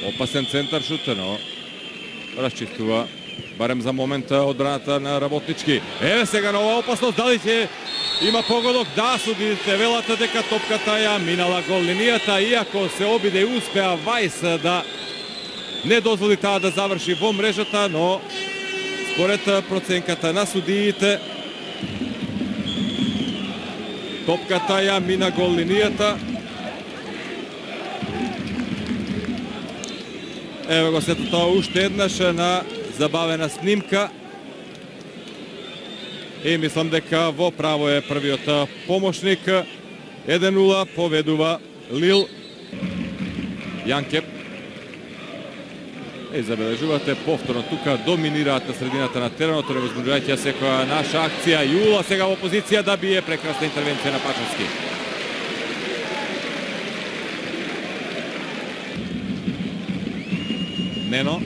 Опасен центар шут, но разчистува барем за момента одбраната на Работнички. Еве сега нова опасност, дали ќе има погодок? Да, судите велат дека топката ја минала гол линијата, иако се обиде и успеа Вајс да не дозволи таа да заврши во мрежата, но според проценката на судиите топката ја мина гол линијата. Ево го сето тоа уште еднаш на забавена снимка. И мислам дека во право е првиот помошник. 1-0 поведува Лил. Јанкеп. И забележувате повторно тука доминираат на средината на теренот, невозможувајќи секоја наша акција. Јула сега во позиција да бие, прекрасна интервенција на Пачовски. Нено.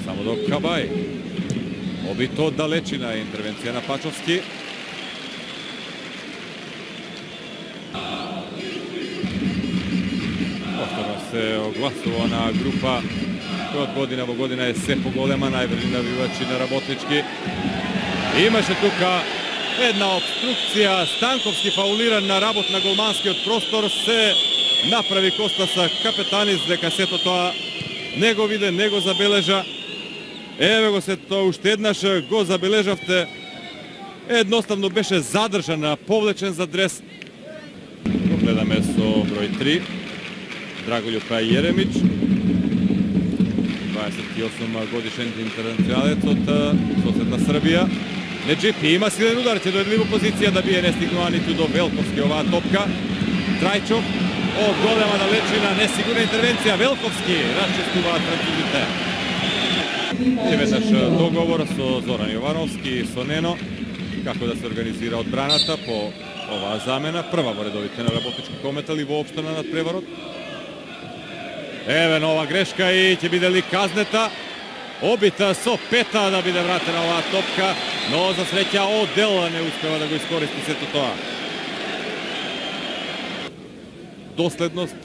Само до Кабај. Обито од далечина интервенција на Пачовски. Повторно се огласува на група која од година во година е се поголема, најверни навивачи на Работнички. Имаше тука една обструкција, Станковски фаулиран на работ на голманскиот простор, се направи Костаса Капетанис дека сето тоа не го виде, не го забележа. Еве го сето тоа уште еднаш го забележавте. Едноставно беше задржан, повлечен за дрес. Го гледаме со број 3. Драголјуб Јеремич. 28 годишен интернационалец од соседна Србија. Неджипи има силен удар, ќе дојде во позиција да бие, не стигнува ниту до Велковски оваа топка. Трајчов, од голема далечина, несигурна интервенција. Велковски расчистуваат французите. И веднаш договор со Зоран Јовановски и со Нено како да се организира одбраната по оваа замена. Прва во редовите на Работнички Кометал и воопшто на надпреварот. Еве нова грешка и ќе биде ли казнета. Обита со пета да биде вратена оваа топка, но за среќа Одел не успева да го искористи сето тоа. Доследност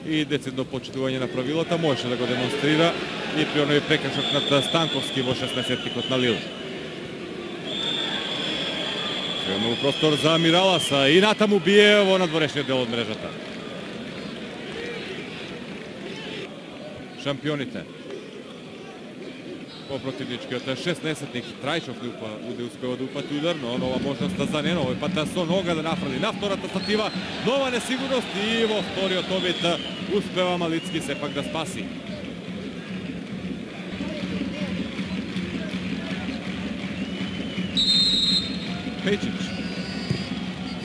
и децидно почитување на правилата можеше да го демонстрира и при оној прекршок над Станковски во 16-тикот на Лил. Сега многу простор за Мираласа и натаму бие во надворешниот дел од мрежата. Шампионите по противничкиот 16-ник Трајчов успева да упати удар, но нова можност за Нено, овој пат со нога да нафрли на втората статива, нова несигурност и во вториот обид успева Малицки сепак да спаси. Пејчич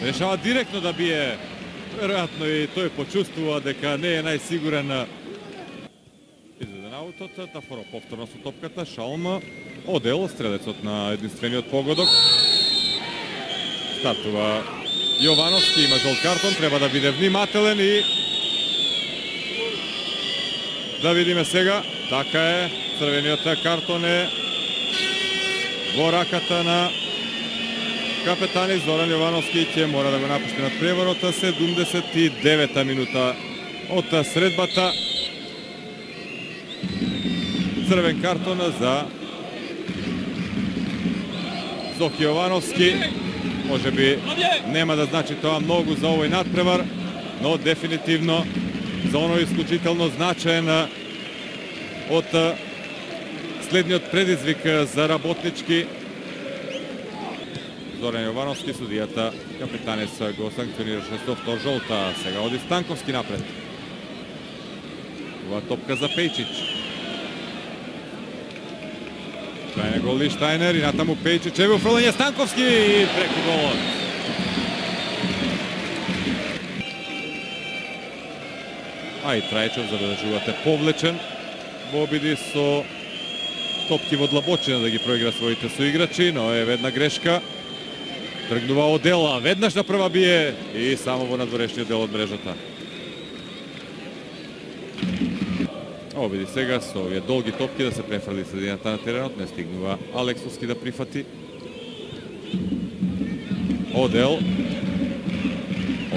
решава директно да бие, веројатно и тој почувствува дека не е најсигурен. Изеден аутот, Тафоро повторно со топката, Шалма, Одел, стрелецот на единствениот погодок. Стартува Јовановски, има жолт картон, треба да биде внимателен и да видиме сега. Така е, црвениот картон е во раката на Капетанис. Зоран Јовановски ќе мора да го напушти надпреварот. 79-та минута од средбата. Црвен картон за Зоки Јовановски. Може би нема да значи тоа многу за овој надпревар, но дефинитивно за оној исклучително значаен од следниот предизвик за Работнички. Зоран Јовановски, судијата Капетанис го санкционираше со втор жолта. Сега оди Станковски напред. Ова топка за Пејчич. Крајне гол Штајнер и натаму Пејчич. Еве уфрлање Станковски и преку голот. А и Трајчов, забележувате, повлечен во обиди со топки во длабочина да ги проигра своите соиграчи, но е една грешка. Тргнува Одела, веднаш на прва бие и само во надворешниот дел од мрежата. Обиди сега со овие долги топки да се префрли средината на теренот, не стигнува Алексовски да прифати. Одел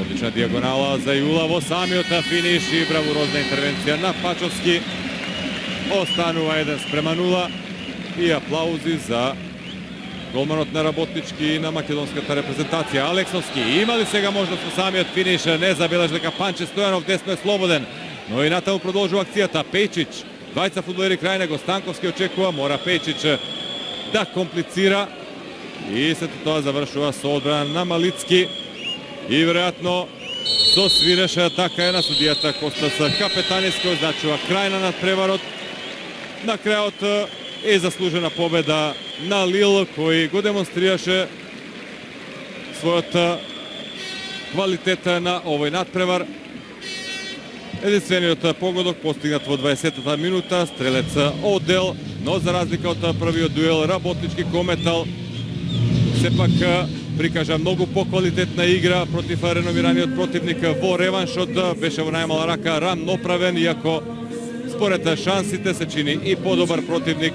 Одлична дијагонала за Јула во самиот финиш и бравурозна интервенција на Пачовски. Останува 1:0 и аплаузи за голманот на Работнички и на македонската репрезентација. Алексовски има ли сега можност во самиот финиш? Не забележа дека Панче Стојанов десно е слободен, но и натаму продолжува акцијата. Пејчич, двајца фудбалери крај него, Станковски очекува, мора Пејчич да комплицира и сето тоа завршува со одбрана на Малицки и веројатно со свиреш така е на судијата Костас Капетаниски, означува крај на надпреварот. На крајот е заслужена победа на Лил, кој го демонстрираше својот квалитет на овој надпревар. Единствениот погодок постигнат во 20-та минута, стрелец Одел, но за разлика од првиот дуел Работнички Кометал сепак прикажа многу поквалитетна игра против реновираниот противник во реваншот. Беше во најмала рака рамно правен, иако според шансите се чини и подобар противник.